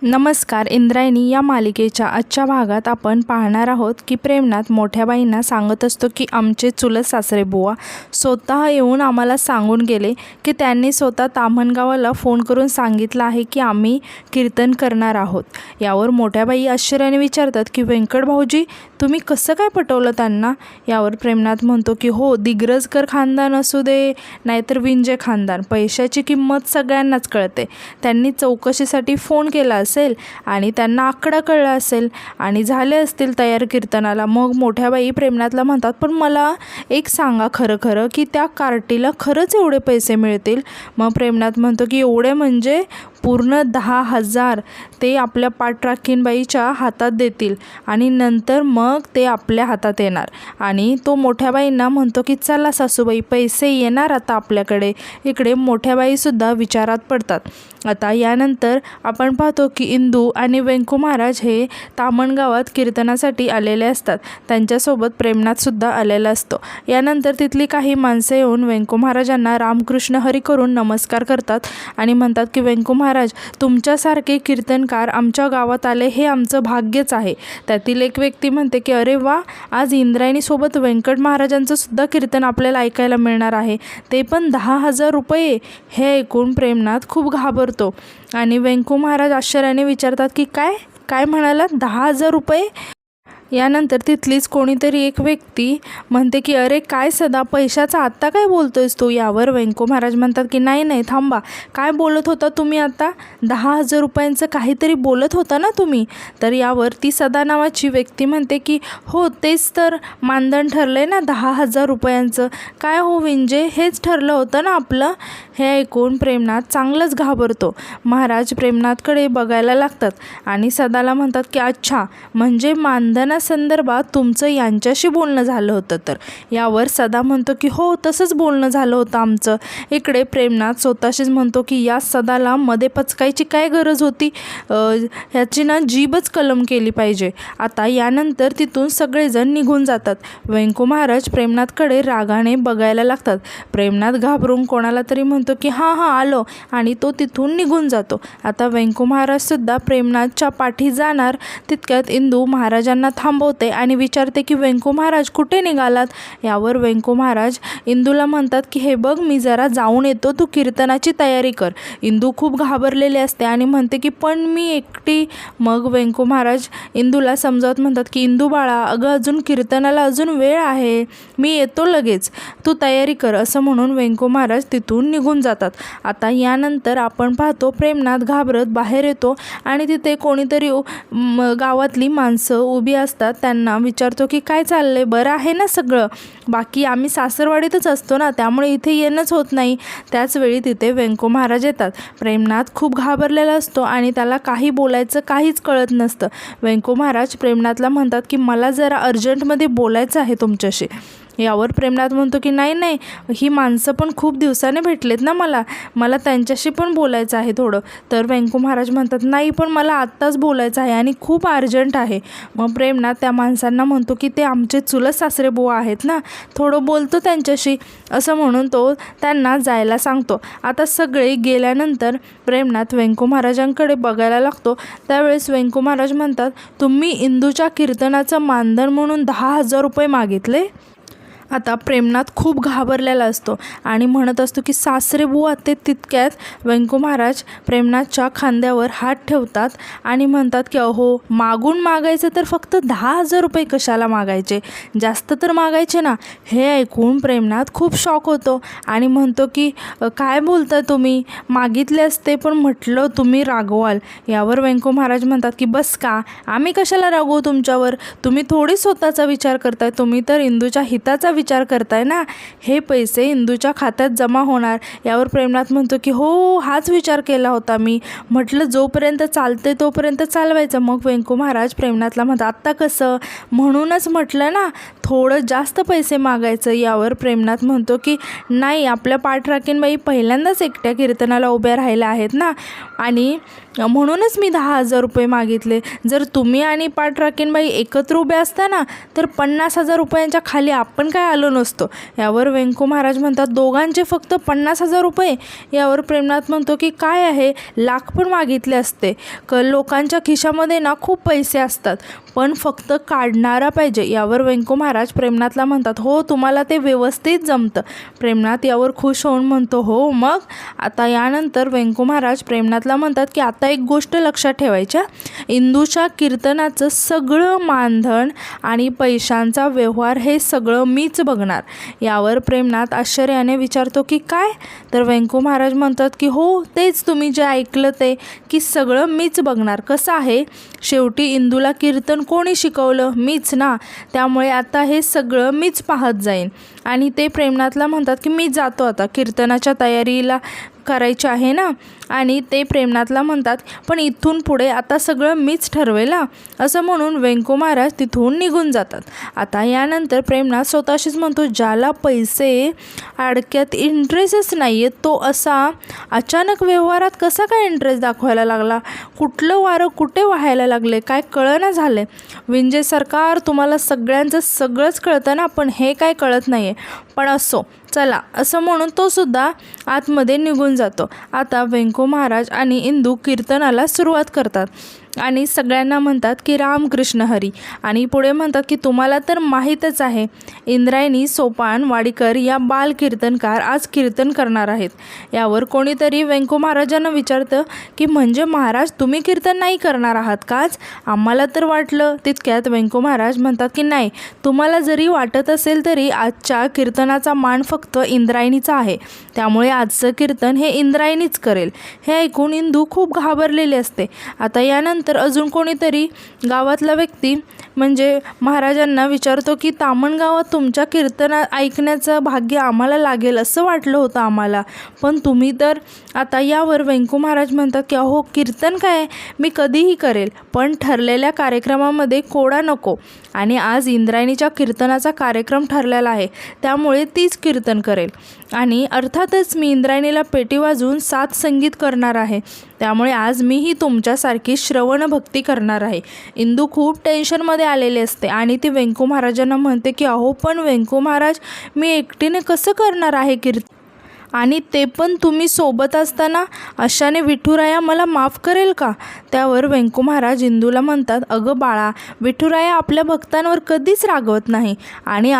नमस्कार. इंद्रायणी या मालिकेच्या आजच्या भागात आपण पाहणार आहोत की प्रेमनाथ मोठ्या बाईंना सांगत असतो की आमचे चुलत सासरे बुवा स्वतः येऊन आम्हाला सांगून गेले की त्यांनी स्वतः ताम्हणगावाला फोन करून सांगितलं आहे की आम्ही कीर्तन करणार आहोत. यावर मोठ्या बाई आश्चर्याने विचारतात की व्यंकट भाऊजी, तुम्ही कसं काय पटवलं त्यांना? यावर प्रेमनाथ म्हणतो की हो, दिग्रजकर खानदान असू दे नाहीतर विंजे खानदान, पैशाची किंमत सगळ्यांनाच कळते. त्यांनी चौकशीसाठी फोन केला असेल आणि त्यांना आकडा कळला असेल आणि झाले असतील तयार कीर्तनाला. मग मोठ्या बाई प्रेमनाथला म्हणतात, पण मला एक सांगा खरं खरं की त्या कार्टीला खरंच एवढे पैसे मिळतील? मग प्रेमनाथ म्हणतो की एवढे म्हणजे पूर्ण 10,000 ते आपल्या पाठराखीणबाईच्या हातात देतील आणि नंतर मग ते आपल्या हातात येणार. आणि तो मोठ्या बाईंना म्हणतो की चला सासूबाई, पैसे येणार आता आपल्याकडे. इकडे मोठ्या बाईसुद्धा विचारात पडतात. आता यानंतर आपण पाहतो की इंदू आणि व्यंकू महाराज हे ताम्हणगावात कीर्तनासाठी आलेले असतात. त्यांच्यासोबत प्रेमनाथसुद्धा आलेला असतो. यानंतर तिथली काही माणसं येऊन व्यंकू महाराजांना रामकृष्ण हरी करून नमस्कार करतात आणि म्हणतात की व्यंकू महाराज, तुमच्यासारखे कीर्तनकार आमच्या गावात आले हे आमचं भाग्यच आहे. त्यातील एक व्यक्ती म्हणते की अरे वा, आज इंद्रायणीसोबत व्यंकट महाराजांचं सुद्धा कीर्तन आपल्याला ऐकायला मिळणार आहे, ते पण 10,000 रुपये. हे ऐकून प्रेमनाथ खूप घाबरतो आणि व्यंकू महाराज आश्चर्याने विचारतात की काय काय म्हणालात, 10,000 रुपये? यानंतर तिथलीच कोणीतरी एक व्यक्ती म्हणते की अरे काय सदा, पैशाचा आत्ता काय बोलतोयस तू? यावर व्यंकू महाराज म्हणतात की नाही नाही, थांबा, काय बोलत होता तुम्ही आता? 10,000 रुपयांचं काहीतरी बोलत होता ना तुम्ही? तर यावर ती सदा नावाची व्यक्ती म्हणते की हो, तेच तर मानधन ठरलंय ना 10,000 रुपयांचं. काय हो विंजे, हेच ठरलं होतं ना आपलं? हे ऐकून प्रेमनाथ चांगलंच घाबरतो. महाराज प्रेमनाथकडे बघायला लागतात आणि सदाला म्हणतात की अच्छा, म्हणजे मानधनासंदर्भात तुमचं यांच्याशी बोलणं झालं होतं तर? यावर सदा म्हणतो की हो, तसंच बोलणं झालं होतं आमचं. इकडे प्रेमनाथ स्वतःशीच म्हणतो की या सदाला मध्ये पचकायची काय गरज होती? ह्याची ना जीभच कलम केली पाहिजे. आता यानंतर तिथून सगळेजण निघून जातात. व्यंकू महाराज प्रेमनाथकडे रागाने बघायला लागतात. प्रेमनाथ घाबरून कोणाला तरी म्हणतो की हां हां आलो आणि तो तिथून निघून जातो. आता व्यंकू महाराजसुद्धा प्रेमनाथच्या पाठी जाणार तितक्यात इंदू महाराजांना थांबवते आणि विचारते की व्यंकू महाराज कुठे निघालात? यावर व्यंकू महाराज इंदूला म्हणतात की हे बघ, मी जरा जाऊन येतो, तू कीर्तनाची तयारी कर. इंदू खूप घाबरलेली असते आणि म्हणते की पण मी एकटी. मग व्यंकू महाराज इंदूला समजावत म्हणतात की इंदू बाळा, अगं अजून कीर्तनाला अजून वेळ आहे, मी येतो लगेच, तू तयारी कर. असं म्हणून व्यंकू महाराज तिथून निघून जातात. आता यानंतर आपण पाहतो प्रेमनाथ घाबरत बाहेर येतो आणि तिथे कोणीतरी गावातली माणसं उभी असतात. त्यांना विचारतो की काय चाललंय, बरं आहे ना सगळं? बाकी आम्ही सासरवाडीतच असतो ना, त्यामुळे इथे येणंच होत नाही. त्याचवेळी तिथे व्यंकू महाराज येतात. प्रेमनाथ खूप घाबरलेला असतो आणि त्याला काही बोलायचं काहीच कळत नसतं. व्यंकू महाराज प्रेमनाथला म्हणतात की मला जरा अर्जंटमध्ये बोलायचं आहे तुमच्याशी. यावर प्रेमनाथ म्हणतो की नाही नाही, ही माणसं पण खूप दिवसाने भेटलेत ना मला त्यांच्याशी पण बोलायचं आहे थोडं. तर व्यंकू महाराज म्हणतात नाही, पण मला आत्ताच बोलायचं आहे आणि खूप अर्जंट आहे. मग प्रेमनाथ त्या माणसांना म्हणतो की ते आमचे चुलत सासरे बुवा आहेत ना, थोडं बोलतो त्यांच्याशी. असं म्हणून तो त्यांना जायला सांगतो. आता सगळे गेल्यानंतर प्रेमनाथ व्यंकू महाराजांकडे बघायला लागतो. त्यावेळेस व्यंकू महाराज म्हणतात, तुम्ही इंदूच्या कीर्तनाचं मानधन म्हणून 10,000 रुपये मागितले? आता प्रेमनाथ खूप घाबरलेला असतो आणि म्हणत असतो की सासरे बुवा. ते तितक्यात व्यंकू महाराज प्रेमनाथच्या खांद्यावर हात ठेवतात आणि म्हणतात की अहो, मागून मागायचं तर फक्त 10,000 रुपये कशाला मागायचे, जास्त तर मागायचे ना. हे ऐकून प्रेमनाथ खूप शॉक होतो आणि म्हणतो की काय बोलता तुम्ही, मागितले असते पण म्हटलं तुम्ही रागवाल. यावर व्यंकू महाराज म्हणतात की बस का, आम्ही कशाला रागवू तुमच्यावर? तुम्ही थोडी स्वतःचा विचार करताय, तुम्ही तर इंदूच्या हिताचा विचार करताय ना. हे पैसे इंदूच्या खात्यात जमा होणार. यावर प्रेमनाथ म्हणतो की हो, हाच विचार केला होता मी, म्हटलं जोपर्यंत चालते तोपर्यंत चालवायचं. मग व्यंकू महाराज प्रेमनाथला म्हणतात आत्ता कसं, म्हणूनच म्हटलं ना थोडं जास्त पैसे मागायचं. यावर प्रेमनाथ म्हणतो की नाही, आपल्या पाठराखीणबाई पहिल्यांदाच एकट्या कीर्तनाला उभ्या राहिल्या आहेत ना, आणि म्हणूनच मी 10,000 रुपये मागितले. जर तुम्ही आणि पाठराखीणबाई एकत्र उभ्या असता ना तर 50,000 रुपयांच्या खाली आपण काय आलो नसतो. यावर वेंकू महाराज म्हणतात, दोघांचे फक्त 50,000 रुपये? यावर प्रेमनाथ म्हणतो की काय आहे, लाख पण मागितले असते. लोकांच्या खिशामध्ये ना खूप पैसे असतात, पण फक्त काढणारा पाहिजे. यावर वेंकू महाराज प्रेमनाथला म्हणतात, हो तुम्हाला ते व्यवस्थित जमतं. प्रेमनाथ यावर खुश होऊन म्हणतो, हो मग. आता यानंतर वेंकू महाराज प्रेमनाथला म्हणतात की आता एक गोष्ट लक्षात ठेवायच्या, इंदूच्या कीर्तनाचं सगळं मानधन आणि पैशांचा व्यवहार हे सगळं मीच बघणार. यावर प्रेमनाथ आश्चर्याने विचारतो की काय? तर वेंकू महाराज म्हणतात की हो तेच तुम्ही जे ऐकलं ते, की सगळं मीच बघणार. कसं आहे, शेवटी इंदूला कीर्तन कोणी शिकवलं? मीच ना. त्यामुळे आता हे सगळं मीच पाहत जाईन. आणि ते प्रेमनाथला म्हणतात की मी जातो, आता कीर्तनाच्या तयारीला करायची आहे ना. आणि ते प्रेमनाथला म्हणतात, पण इथून पुढे आता सगळं मीच ठरवेल ना. असं म्हणून वेंकू महाराज तिथून निघून जातात. आता यानंतर प्रेमनाथ स्वतःशीच म्हणतो, ज्याला पैसे अडक्यात इंटरेस्टच नाही आहे, तो असा अचानक व्यवहारात कसा काय इंटरेस्ट दाखवायला लागला? कुठलं वारं कुठे वाहायला लागले, काय कळना झालं. विंजे सरकार, तुम्हाला सगळ्यांचं सगळंच कळतं ना, पण हे काय कळत नाही आहे. पण असो, चला, असं म्हणून तो सुद्धा आतमध्ये निघून जातो. आता वेंकू महाराज आणि इंदू कीर्तनाला सुरुवात करतात आणि सगळ्यांना म्हणतात की रामकृष्ण हरी. आणि पुढे म्हणतात की तुम्हाला तर माहीतच आहे, इंद्रायणी सोपान वाडीकर या बाल कीर्तनकार आज कीर्तन करणार आहेत. यावर कोणीतरी वेंकू महाराजांना विचारतं की म्हणजे महाराज तुम्ही कीर्तन नाही करणार आहात का आज? आम्हाला तर वाटलं. तितक्यात वेंकू महाराज म्हणतात की नाही, तुम्हाला जरी वाटत असेल तरी आजच्या कीर्तनाचा मान फक्त इंद्रायणीचा आहे, त्यामुळे आजचं कीर्तन हे इंद्रायणीच करेल. हे ऐकून इंदू खूप घाबरलेली असते. आता यानंतर अजून कोणीतरी गावातला व्यक्ती म्हणजे महाराजांना विचारतो की तामण गावात तुमच्या कीर्तना ऐकण्याचं भाग्य आम्हाला लागेल असं वाटलं होतं आम्हाला, पण तुम्ही तर. आता यावर वेंकू महाराज म्हणतात की अहो, कीर्तन काय मी कधीही करेल, पण ठरलेल्या कार्यक्रमामध्ये कोडा नको. आणि आज इंद्रायणीच्या कीर्तनाचा कार्यक्रम ठरलेला आहे, त्यामुळे तीच कीर्तन करेल. आणि अर्थातच मी इंद्रायणीला पेटी वाजवून साथ संगीत करणार आहे, त्यामुळे आज मीही तुमच्यासारखी श्रवण भक्ती करणार आहे. इंदू खूप टेन्शनमध्ये आलेली असते आणि ती वेंकू महाराजांना म्हणते की अहो, पण वेंकू महाराज, मी एकटीने कसं करणार आहे कीर्तन, आणि ते पण तुम्ही सोबत असताना? अशाने विठुराया मला माफ करेल का? त्यावर वेंकू महाराज इंदूला म्हणतात, अगं बाळा, विठुराया आपल्या भक्तांवर कधीच रागवत नाही. आणि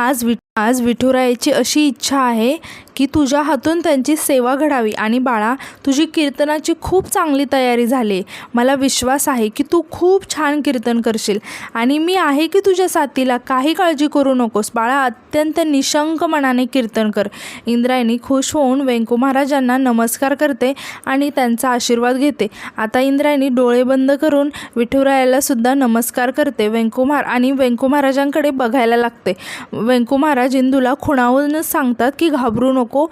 आज विठुरायाची अशी इच्छा आहे की तुझ्या हातून त्यांची सेवा घडावी. आणि बाळा, तुझी कीर्तनाची खूप चांगली तयारी झाली. मला विश्वास आहे की तू खूप छान कीर्तन करशील आणि मी आहे की तुझ्या साथीला. काही काळजी करू नकोस बाळा, अत्यंत निशंक मनाने कीर्तन कर. इंद्रायणी खुश होऊन वेंकू महाराजांना नमस्कार करते आणि त्यांचा आशीर्वाद घेते. आता इंद्रायणी डोळे बंद करून विठुरायाला सुद्धा नमस्कार करते. वेंकू महाराजांकडे बघायला लागते. वेंकू महाराज इंदूला खुणावून सांगतात की घाबरू नको,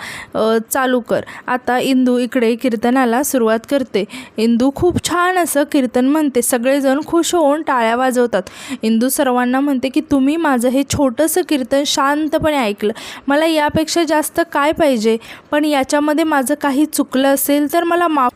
चालू कर. आता इंदू इकडे कीर्तनाला सुरुवात करते. इंदू खूप छान असं कीर्तन म्हणते. सगळेजण खुश होऊन टाळ्या वाजवतात. इंदू सर्वांना म्हणते की तुम्ही माझं हे छोटंसं कीर्तन शांतपणे ऐकलं, मला यापेक्षा जास्त काय पाहिजे? पण याच्यामध्ये माझं काही चुकलं असेल तर मला माफ.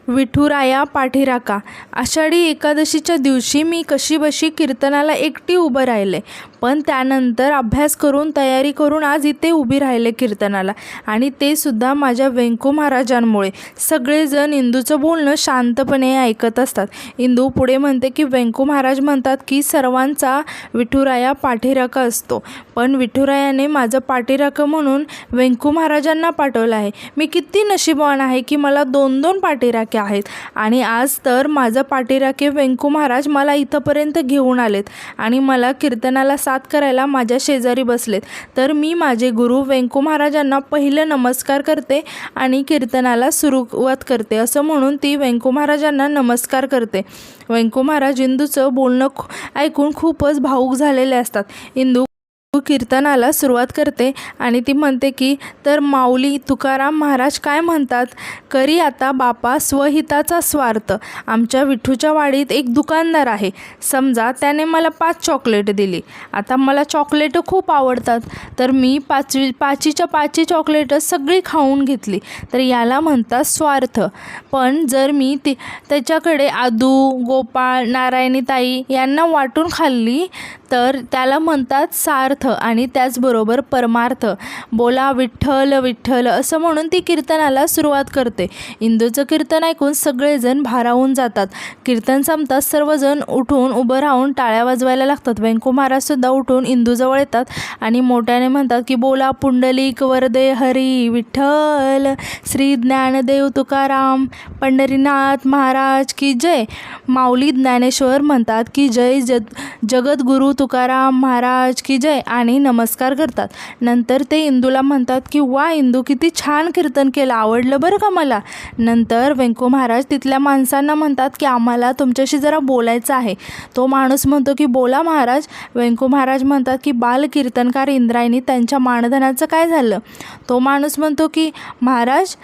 विठुराया पाठीराखा. आषाढी एकादशीच्या दिवशी मी कशीबशी कीर्तनाला एकटी उभं राहिले, पण त्यानंतर अभ्यास करून तयारी करून आज इथे उभी राहिले कीर्तनाला, आणि ते सुद्धा माझ्या वेंकू महाराजांमुळे. सगळेजण इंदूचं बोलणं शांतपणे ऐकत असतात. इंदू पुढे म्हणते की वेंकू महाराज म्हणतात की सर्वांचा विठुराया पाठीराखा असतो, पण विठुरायाने माझं पाठीराखं म्हणून वेंकू महाराजांना पाठवलं आहे. मी किती नशीबवान आहे की मला 2-2 पाठीराखे आहेत. आणि आज तर माझं पाठीराखे वेंकू महाराज मला इथंपर्यंत घेऊन आलेत आणि मला कीर्तनाला साथ करायला माझ्या शेजारी बसलेत. तर मी माझे गुरु वेंकू महाराजांना पहिलं नमस्कार करते आणि कीर्तनाला सुरुवात करते. असं म्हणून ती वेंकू महाराजांना नमस्कार करते. वेंकू महाराज इंदूचं बोलणं ऐकून खूपच भावूक झालेले असतात. इंदू कीर्तनाला सुरुवात करते आणि ती म्हणते की तर माऊली तुकाराम महाराज काय म्हणतात, करी आता बापा स्वहिताचा स्वार्थ. आमच्या विठूच्या वाडीत एक दुकानदार आहे, समजा त्याने मला 5 चॉकलेट दिली. आता मला चॉकलेटं खूप आवडतात, तर मी 5च्या 5 चॉकलेटं सगळी खाऊन घेतली, तर याला म्हणतात स्वार्थ. पण जर मी त्याच्याकडे आदू, गोपाळ, नारायणीताई यांना वाटून खाल्ली तर त्याला म्हणतात सार्थ आणि त्याचबरोबर परमार्थ. बोला विठ्ठल विठ्ठल असं म्हणून ती कीर्तनाला सुरुवात करते. इंदूचं कीर्तन ऐकून सगळेजण भारावून जातात. कीर्तन संपताच सर्वजण उठून उभं राहून टाळ्या वाजवायला लागतात. व्यंकू महाराजसुद्धा उठून इंदूजवळ येतात आणि मोठ्याने म्हणतात की बोला पुंडलिक वरदे हरी विठ्ठल, श्री ज्ञानदेव तुकाराम पंढरीनाथ महाराज की जय. माऊली ज्ञानेश्वर म्हणतात की जय जगद्गुरू तुकाराम महाराज की जय आणि नमस्कार करतात. नंतर ते इंदूला म्हणतात की वा इंदू, किती छान कीर्तन केलं, आवडलं बरं का मला. नंतर व्यंकू महाराज तिथल्या माणसांना म्हणतात की आम्हाला तुमच्याशी जरा बोलायचं आहे. तो माणूस म्हणतो की बोला महाराज. व्यंकू महाराज म्हणतात की बाल कीर्तनकार इंद्रायणी त्यांच्या मानधनाचं काय झालं. तो माणूस म्हणतो की महाराज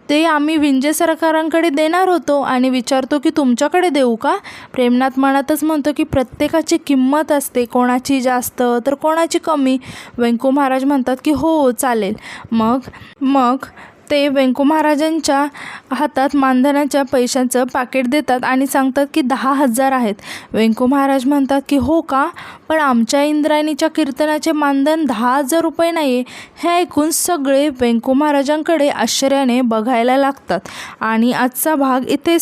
ते आम्ही विंजे सरकारांकडे देणार होतो आणि विचारतो की तुमच्याकडे देऊ का. प्रेमनाथ मनातच म्हणतो की प्रत्येकाची किंमत असते, कोणाची जास्त तर कोणाची कमी. व्यंकू महाराज म्हणतात की हो चालेल. मग ते व्यंकू महाराजांच्या हातात मानधनाच्या पैशांचं पाकिट देतात आणि सांगतात की 10,000 आहेत. व्यंकू महाराज म्हणतात की हो का, पण आमच्या इंद्रायणीच्या कीर्तनाचे मानधन 10,000 रुपये नाही आहे. हे ऐकून सगळे व्यंकू महाराजांकडे आश्चर्याने बघायला लागतात. आणि आजचा भाग इथेच